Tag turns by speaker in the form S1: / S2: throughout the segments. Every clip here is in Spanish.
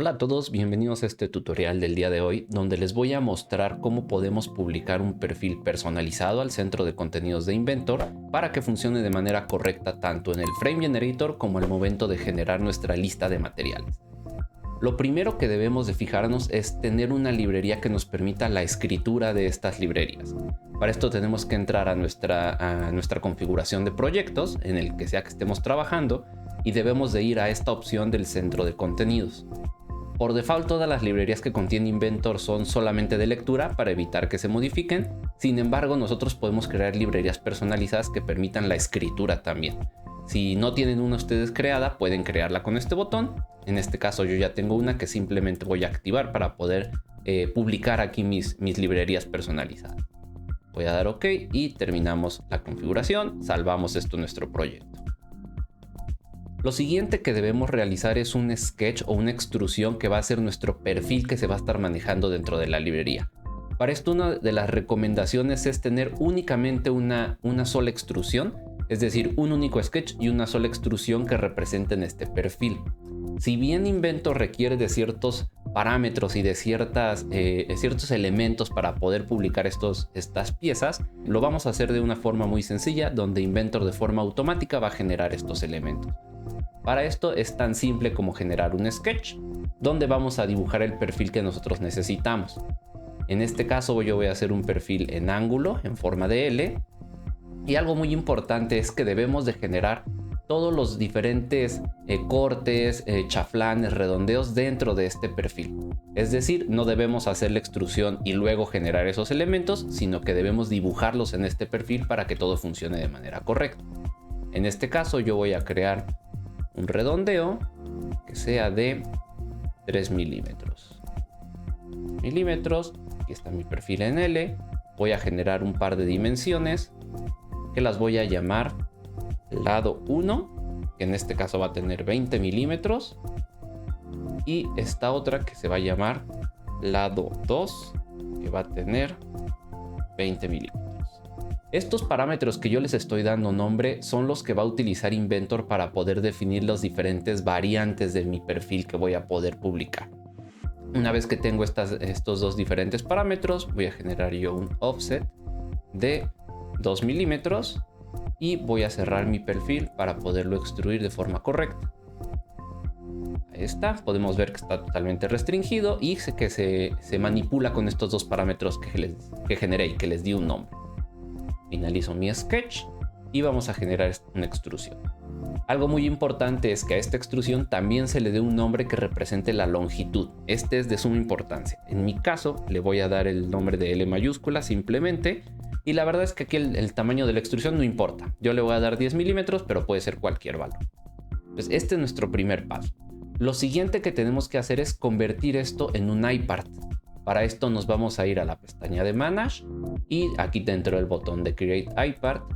S1: Hola a todos, bienvenidos a este tutorial del día de hoy, donde les voy a mostrar cómo podemos publicar un perfil personalizado al centro de contenidos de Inventor para que funcione de manera correcta tanto en el Frame Generator como al momento de generar nuestra lista de materiales. Lo primero que debemos de fijarnos es tener una librería que nos permita la escritura de estas librerías. Para esto tenemos que entrar a nuestra configuración de proyectos, en el que sea que estemos trabajando, y debemos de ir a esta opción del centro de contenidos. Por default, todas las librerías que contiene Inventor son solamente de lectura para evitar que se modifiquen. Sin embargo, nosotros podemos crear librerías personalizadas que permitan la escritura también. Si no tienen una ustedes creada, pueden crearla con este botón. En este caso yo ya tengo una que simplemente voy a activar para poder publicar aquí mis librerías personalizadas. Voy a dar OK y terminamos la configuración. Salvamos esto en nuestro proyecto. Lo siguiente que debemos realizar es un sketch o una extrusión que va a ser nuestro perfil que se va a estar manejando dentro de la librería. Para esto, una de las recomendaciones es tener únicamente una sola extrusión, es decir, un único sketch y una sola extrusión que representen este perfil. Si bien Inventor requiere de ciertos parámetros y de ciertos elementos para poder publicar estas piezas, lo vamos a hacer de una forma muy sencilla, donde Inventor de forma automática va a generar estos elementos. Para esto es tan simple como generar un sketch, donde vamos a dibujar el perfil que nosotros necesitamos. En este caso yo voy a hacer un perfil en ángulo, en forma de L. Y algo muy importante es que debemos de generar todos los diferentes cortes, chaflanes, redondeos dentro de este perfil. Es decir, no debemos hacer la extrusión y luego generar esos elementos, sino que debemos dibujarlos en este perfil para que todo funcione de manera correcta. En este caso yo voy a crear un redondeo que sea de 3 milímetros. Aquí está mi perfil en L. Voy a generar un par de dimensiones que las voy a llamar lado 1, que en este caso va a tener 20 milímetros, y esta otra que se va a llamar lado 2, que va a tener 20 milímetros. Estos parámetros que yo les estoy dando nombre son los que va a utilizar Inventor para poder definir las diferentes variantes de mi perfil que voy a poder publicar. Una vez que tengo estos dos diferentes parámetros, voy a generar yo un offset de 2 milímetros y voy a cerrar mi perfil para poderlo extruir de forma correcta. Ahí está, podemos ver que está totalmente restringido y que se manipula con estos dos parámetros que generé y que les di un nombre. Finalizo mi sketch y vamos a generar una extrusión. Algo muy importante es que a esta extrusión también se le dé un nombre que represente la longitud. Este es de suma importancia. En mi caso le voy a dar el nombre de L mayúscula simplemente. Y la verdad es que aquí el tamaño de la extrusión no importa. Yo le voy a dar 10 milímetros, pero puede ser cualquier valor. Pues este es nuestro primer paso. Lo siguiente que tenemos que hacer es convertir esto en un iPart. Para esto nos vamos a ir a la pestaña de Manage y aquí dentro del botón de Create iPart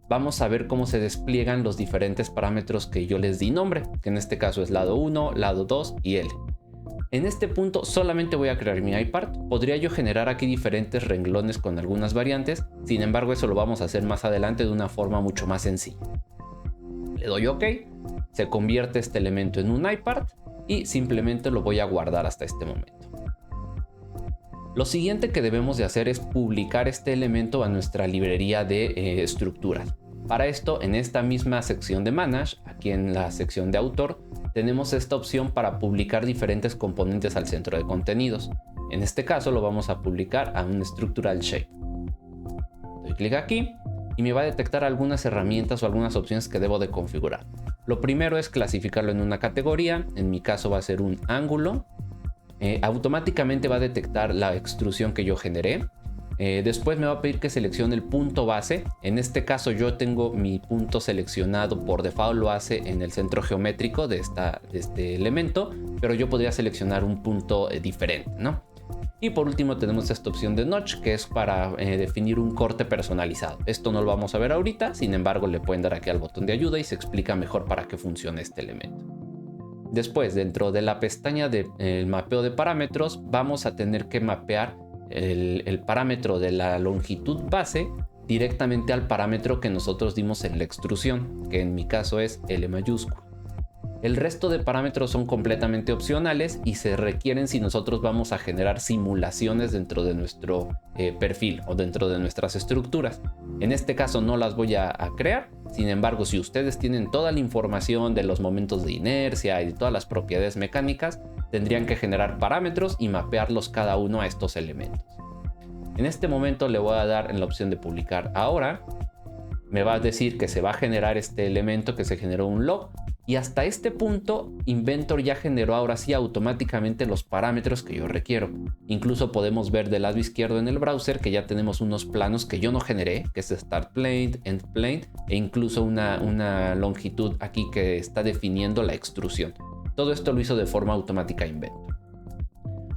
S1: vamos a ver cómo se despliegan los diferentes parámetros que yo les di nombre, que en este caso es lado 1, lado 2 y L. En este punto solamente voy a crear mi iPart. Podría yo generar aquí diferentes renglones con algunas variantes, sin embargo eso lo vamos a hacer más adelante de una forma mucho más sencilla. Le doy OK, se convierte este elemento en un iPart y simplemente lo voy a guardar hasta este momento. Lo siguiente que debemos de hacer es publicar este elemento a nuestra librería de estructuras. Para esto, en esta misma sección de Manage, aquí en la sección de Autor, tenemos esta opción para publicar diferentes componentes al centro de contenidos. En este caso lo vamos a publicar a un Structural Shape. Doy clic aquí y me va a detectar algunas herramientas o algunas opciones que debo de configurar. Lo primero es clasificarlo en una categoría. En mi caso va a ser un ángulo. Automáticamente va a detectar la extrusión que yo generé. Después me va a pedir que seleccione el punto base. En este caso yo tengo mi punto seleccionado, por default lo hace en el centro geométrico de este elemento, pero yo podría seleccionar un punto diferente, ¿no? Y por último tenemos esta opción de Notch, que es para definir un corte personalizado. Esto no lo vamos a ver ahorita, sin embargo le pueden dar aquí al botón de ayuda y se explica mejor para qué funciona este elemento. Después, dentro de la pestaña del mapeo de parámetros, vamos a tener que mapear el parámetro de la longitud base directamente al parámetro que nosotros dimos en la extrusión, que en mi caso es L mayúscula. El resto de parámetros son completamente opcionales y se requieren si nosotros vamos a generar simulaciones dentro de nuestro perfil o dentro de nuestras estructuras. En este caso no las voy a crear. Sin embargo, si ustedes tienen toda la información de los momentos de inercia y de todas las propiedades mecánicas, tendrían que generar parámetros y mapearlos cada uno a estos elementos. En este momento le voy a dar en la opción de publicar ahora. Me va a decir que se va a generar este elemento, que se generó un log. Y hasta este punto, Inventor ya generó ahora sí automáticamente los parámetros que yo requiero. Incluso podemos ver del lado izquierdo en el browser que ya tenemos unos planos que yo no generé, que es Start Plane, End Plane, e incluso una longitud aquí que está definiendo la extrusión. Todo esto lo hizo de forma automática Inventor.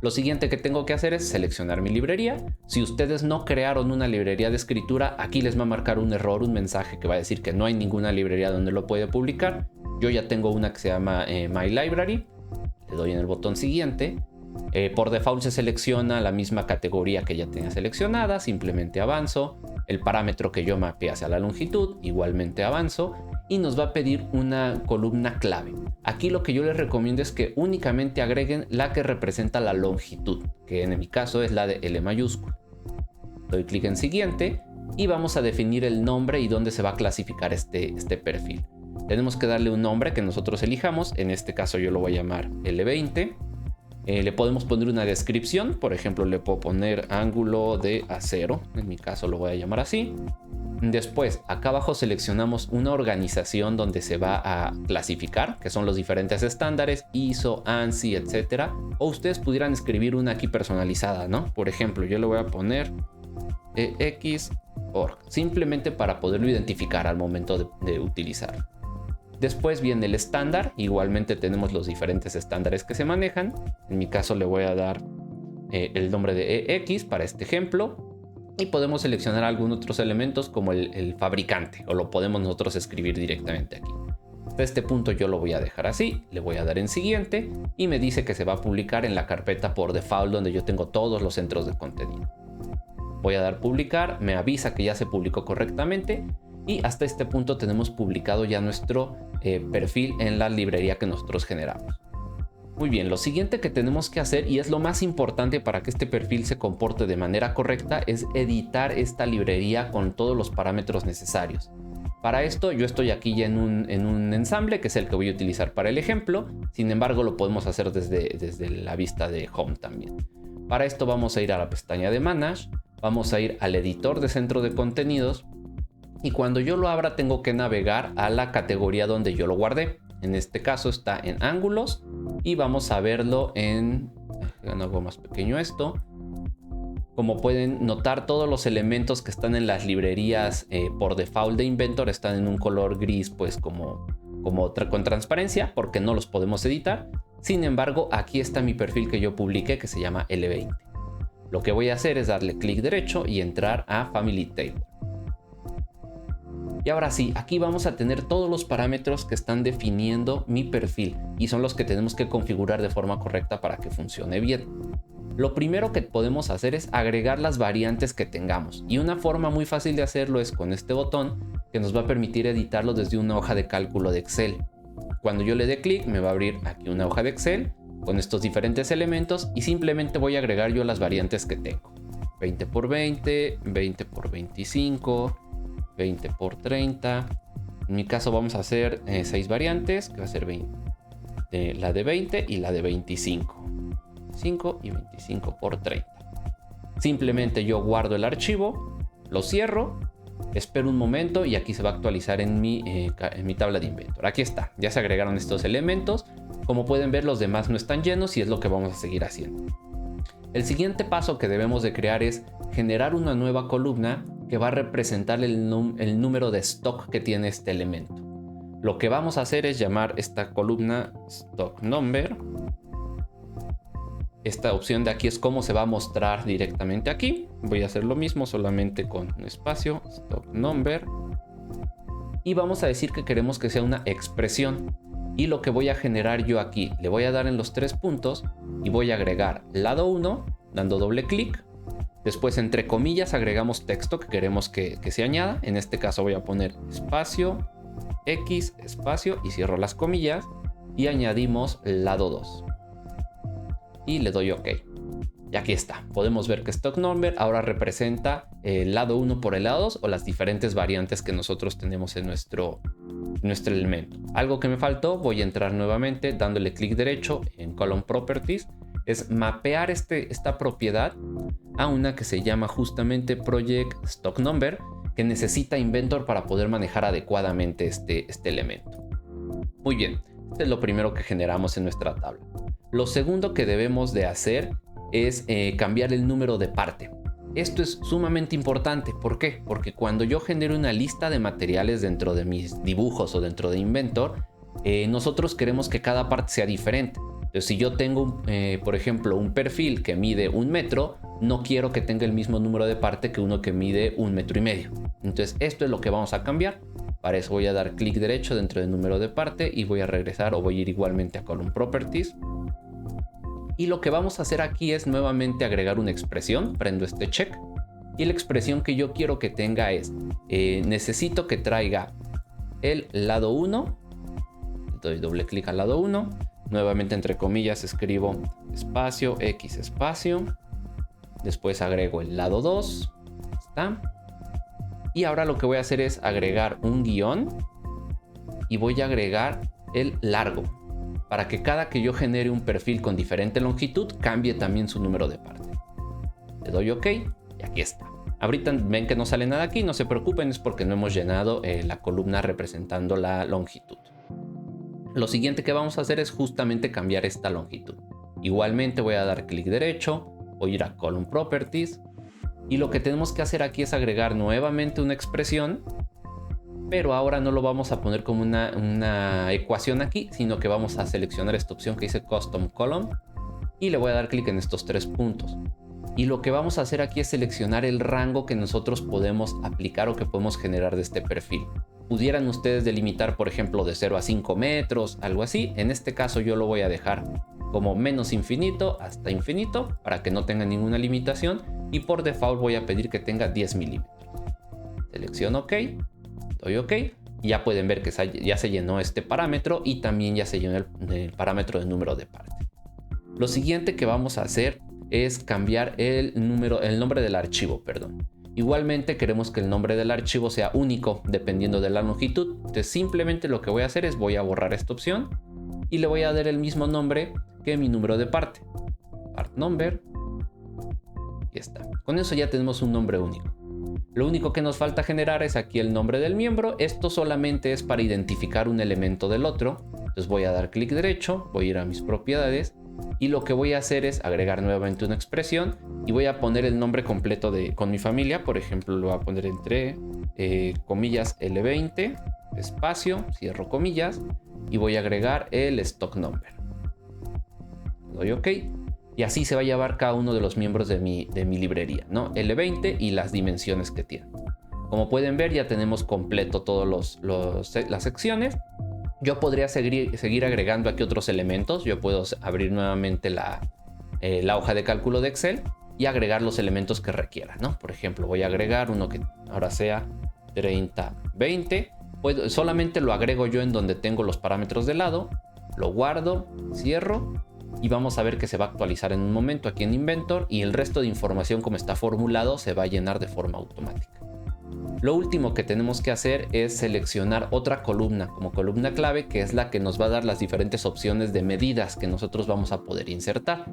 S1: Lo siguiente que tengo que hacer es seleccionar mi librería. Si ustedes no crearon una librería de escritura, aquí les va a marcar un error, un mensaje que va a decir que no hay ninguna librería donde lo puede publicar. Yo ya tengo una que se llama My Library. Le doy en el botón siguiente. Por default se selecciona la misma categoría que ya tenía seleccionada. Simplemente avanzo. El parámetro que yo mapeé hacia la longitud, igualmente avanzo. Y nos va a pedir una columna clave. Aquí lo que yo les recomiendo es que únicamente agreguen la que representa la longitud, que en mi caso es la de L mayúscula. Doy clic en siguiente y vamos a definir el nombre y dónde se va a clasificar este perfil. Tenemos que darle un nombre que nosotros elijamos. En este caso yo lo voy a llamar L20. Le podemos poner una descripción. Por ejemplo, le puedo poner ángulo de acero. En mi caso lo voy a llamar así. Después, acá abajo seleccionamos una organización donde se va a clasificar, que son los diferentes estándares, ISO, ANSI, etc. O ustedes pudieran escribir una aquí personalizada, ¿no? Por ejemplo, yo le voy a poner EX.org, simplemente para poderlo identificar al momento de utilizar. Después viene el estándar. Igualmente tenemos los diferentes estándares que se manejan. En mi caso le voy a dar el nombre de EX para este ejemplo. Y podemos seleccionar algunos otros elementos como el fabricante, o lo podemos nosotros escribir directamente aquí. Hasta este punto yo lo voy a dejar así, le voy a dar en siguiente y me dice que se va a publicar en la carpeta por default donde yo tengo todos los centros de contenido. Voy a dar publicar, me avisa que ya se publicó correctamente y hasta este punto tenemos publicado ya nuestro perfil en la librería que nosotros generamos. Muy bien, lo siguiente que tenemos que hacer, y es lo más importante para que este perfil se comporte de manera correcta, es editar esta librería con todos los parámetros necesarios. Para esto yo estoy aquí ya en un ensamble, que es el que voy a utilizar para el ejemplo. Sin embargo, lo podemos hacer desde la vista de Home también. Para esto vamos a ir a la pestaña de Manage, vamos a ir al editor de centro de contenidos, y cuando yo lo abra tengo que navegar a la categoría donde yo lo guardé. En este caso está en ángulos y vamos a verlo en algo más pequeño esto. Como pueden notar, todos los elementos que están en las librerías por default de Inventor están en un color gris, pues como con transparencia, porque no los podemos editar. Sin embargo, aquí está mi perfil que yo publiqué, que se llama L20. Lo que voy a hacer es darle clic derecho y entrar a Family Table. Y ahora sí, aquí vamos a tener todos los parámetros que están definiendo mi perfil y son los que tenemos que configurar de forma correcta para que funcione bien. Lo primero que podemos hacer es agregar las variantes que tengamos, y una forma muy fácil de hacerlo es con este botón que nos va a permitir editarlo desde una hoja de cálculo de Excel. Cuando yo le dé clic me va a abrir aquí una hoja de Excel con estos diferentes elementos y simplemente voy a agregar yo las variantes que tengo. 20 por 20, 20 por 25, 20 por 30. En mi caso vamos a hacer 6 variantes, que va a ser 20, la de 20 y la de 25. 5 y 25 por 30. Simplemente yo guardo el archivo, lo cierro, espero un momento y aquí se va a actualizar en mi tabla de Inventor. Aquí está, ya se agregaron estos elementos. Como pueden ver, los demás no están llenos y es lo que vamos a seguir haciendo. El siguiente paso que debemos de crear es generar una nueva columna que va a representar el número de stock que tiene este elemento. Lo que vamos a hacer es llamar esta columna stock number. Esta opción de aquí es cómo se va a mostrar directamente aquí. Voy a hacer lo mismo, solamente con un espacio, stock number. Y vamos a decir que queremos que sea una expresión. Y lo que voy a generar yo aquí, le voy a dar en los 3 puntos y voy a agregar lado 1, dando doble clic. Después, entre comillas, agregamos texto que queremos que se añada. En este caso voy a poner espacio, X, espacio y cierro las comillas. y añadimos lado 2. Y le doy OK. Y aquí está. Podemos ver que stock number ahora representa el lado 1 por el lado 2 o las diferentes variantes que nosotros tenemos en nuestro elemento. Algo que me faltó, voy a entrar nuevamente dándole clic derecho en Column Properties, es mapear esta propiedad a una que se llama justamente Project Stock Number, que necesita Inventor para poder manejar adecuadamente este elemento. Muy bien, este es lo primero que generamos en nuestra tabla. Lo segundo que debemos de hacer es cambiar el número de parte. Esto es sumamente importante. ¿Por qué? Porque cuando yo genero una lista de materiales dentro de mis dibujos o dentro de Inventor, nosotros queremos que cada parte sea diferente. Entonces, si yo tengo, por ejemplo, un perfil que mide 1 metro, no quiero que tenga el mismo número de parte que uno que mide 1,5 metros. Entonces, esto es lo que vamos a cambiar. Para eso voy a dar clic derecho dentro del número de parte y voy a regresar o voy a ir igualmente a Column Properties. Y lo que vamos a hacer aquí es nuevamente agregar una expresión. Prendo este check. Y la expresión que yo quiero que tenga es, necesito que traiga el lado 1. Doy doble clic al lado 1. Nuevamente entre comillas escribo espacio, X espacio. Después agrego el lado 2. Está. Y ahora lo que voy a hacer es agregar un guión. Y voy a agregar el largo. Para que cada que yo genere un perfil con diferente longitud, cambie también su número de parte. Le doy OK y aquí está. Ahorita ven que no sale nada aquí, no se preocupen, es porque no hemos llenado la columna representando la longitud. Lo siguiente que vamos a hacer es justamente cambiar esta longitud. Igualmente voy a dar clic derecho, voy a ir a Column Properties y lo que tenemos que hacer aquí es agregar nuevamente una expresión, pero ahora no lo vamos a poner como una ecuación aquí, sino que vamos a seleccionar esta opción que dice Custom Column y le voy a dar clic en estos 3 puntos. Y lo que vamos a hacer aquí es seleccionar el rango que nosotros podemos aplicar o que podemos generar de este perfil. Pudieran ustedes delimitar, por ejemplo, de 0 a 5 metros, algo así. En este caso yo lo voy a dejar como menos infinito hasta infinito para que no tenga ninguna limitación. Y por default voy a pedir que tenga 10 milímetros. Selecciono OK. Doy OK. Y ya pueden ver que ya se llenó este parámetro y también ya se llenó el parámetro de número de parte. Lo siguiente que vamos a hacer es cambiar el nombre del archivo, perdón. Igualmente queremos que el nombre del archivo sea único dependiendo de la longitud. Entonces simplemente lo que voy a hacer es voy a borrar esta opción y le voy a dar el mismo nombre que mi número de parte. Part number. Y está. Con eso ya tenemos un nombre único. Lo único que nos falta generar es aquí el nombre del miembro. Esto solamente es para identificar un elemento del otro. Entonces voy a dar clic derecho, voy a ir a mis propiedades y lo que voy a hacer es agregar nuevamente una expresión y voy a poner el nombre completo con mi familia. Por ejemplo, lo voy a poner entre comillas L20, espacio, cierro comillas y voy a agregar el stock number. Doy OK. Y así se va a llevar cada uno de los miembros de mi librería, ¿no? L20 y las dimensiones que tiene. Como pueden ver, ya tenemos completo todas las secciones. Yo podría seguir agregando aquí otros elementos. Yo puedo abrir nuevamente la hoja de cálculo de Excel y agregar los elementos que requiera, ¿no? Por ejemplo, voy a agregar uno que ahora sea 30, 20. Solamente lo agrego yo en donde tengo los parámetros de lado. Lo guardo, cierro. Y vamos a ver que se va a actualizar en un momento aquí en Inventor y el resto de información como está formulado se va a llenar de forma automática. Lo último que tenemos que hacer es seleccionar otra columna como columna clave, que es la que nos va a dar las diferentes opciones de medidas que nosotros vamos a poder insertar.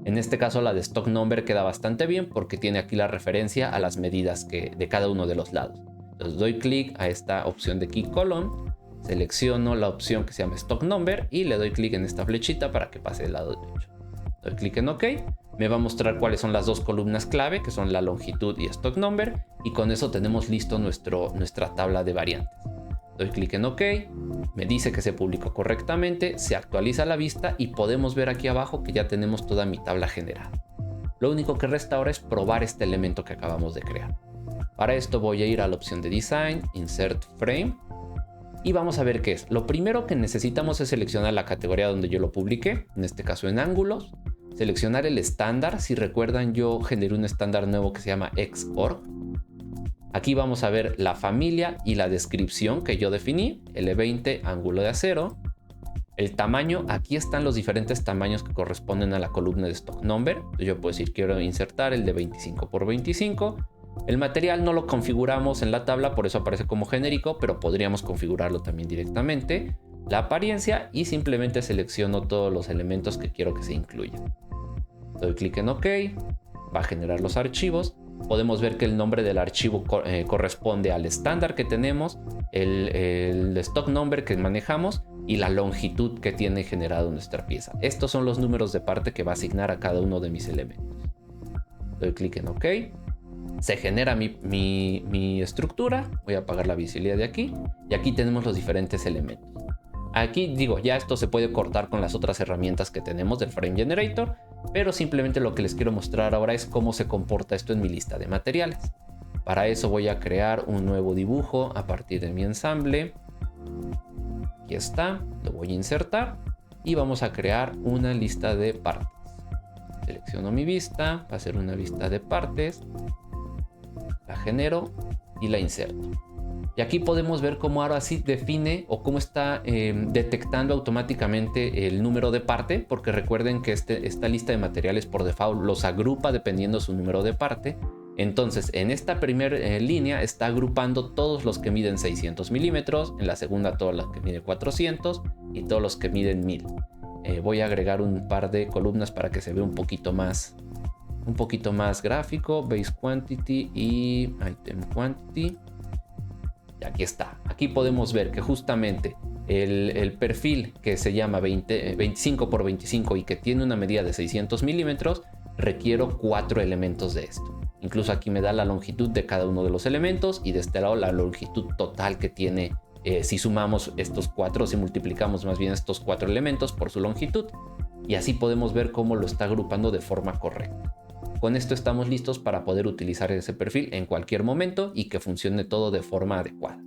S1: En este caso la de Stock Number queda bastante bien porque tiene aquí la referencia a las medidas de cada uno de los lados. Entonces doy clic a esta opción de Key Column. Selecciono la opción que se llama Stock Number y le doy clic en esta flechita para que pase del lado derecho. Doy clic en OK. Me va a mostrar cuáles son las dos columnas clave, que son la longitud y Stock Number. Y con eso tenemos listo nuestra tabla de variantes. Doy clic en OK. Me dice que se publicó correctamente. Se actualiza la vista y podemos ver aquí abajo que ya tenemos toda mi tabla generada. Lo único que resta ahora es probar este elemento que acabamos de crear. Para esto voy a ir a la opción de Design, Insert Frame. Y vamos a ver qué es. Lo primero que necesitamos es seleccionar la categoría donde yo lo publiqué, en este caso en ángulos. Seleccionar el estándar. Si recuerdan, yo generé un estándar nuevo que se llama Xorg. Aquí vamos a ver la familia y la descripción que yo definí. L20, ángulo de acero. El tamaño, aquí están los diferentes tamaños que corresponden a la columna de stock number. Entonces yo puedo decir quiero insertar el de 25 por 25. El material no lo configuramos en la tabla, por eso aparece como genérico, pero podríamos configurarlo también directamente. La apariencia y simplemente selecciono todos los elementos que quiero que se incluyan. Doy clic en OK, va a generar los archivos. Podemos ver que el nombre del archivo corresponde al estándar que tenemos, el stock number que manejamos y la longitud que tiene generado nuestra pieza. Estos son los números de parte que va a asignar a cada uno de mis elementos. Doy clic en OK. Se genera mi estructura. Voy a apagar la visibilidad de aquí. Y aquí tenemos los diferentes elementos. Aquí digo, ya esto se puede cortar con las otras herramientas que tenemos del Frame Generator, pero simplemente lo que les quiero mostrar ahora es cómo se comporta esto en mi lista de materiales. Para eso voy a crear un nuevo dibujo a partir de mi ensamble. Aquí está, lo voy a insertar y vamos a crear una lista de partes. Selecciono mi vista, va a ser una vista de partes, la genero y la inserto. Y aquí podemos ver cómo ahora sí define o cómo está detectando automáticamente el número de parte, porque recuerden que esta lista de materiales por default los agrupa dependiendo su número de parte. Entonces en esta primera línea está agrupando todos los que miden 600 milímetros, en la segunda todos los que miden 400 y todos los que miden 1000. Voy a agregar un par de columnas para que se vea un poquito más gráfico. Base Quantity y Item Quantity. Y aquí está. Aquí podemos ver que justamente el perfil que se llama 25 por 25 y que tiene una medida de 600 milímetros, requiero 4 elementos de esto. Incluso aquí me da la longitud de cada uno de los elementos y de este lado la longitud total que tiene si sumamos estos 4, si multiplicamos más bien estos 4 elementos por su longitud. Y así podemos ver cómo lo está agrupando de forma correcta. Con esto estamos listos para poder utilizar ese perfil en cualquier momento y que funcione todo de forma adecuada.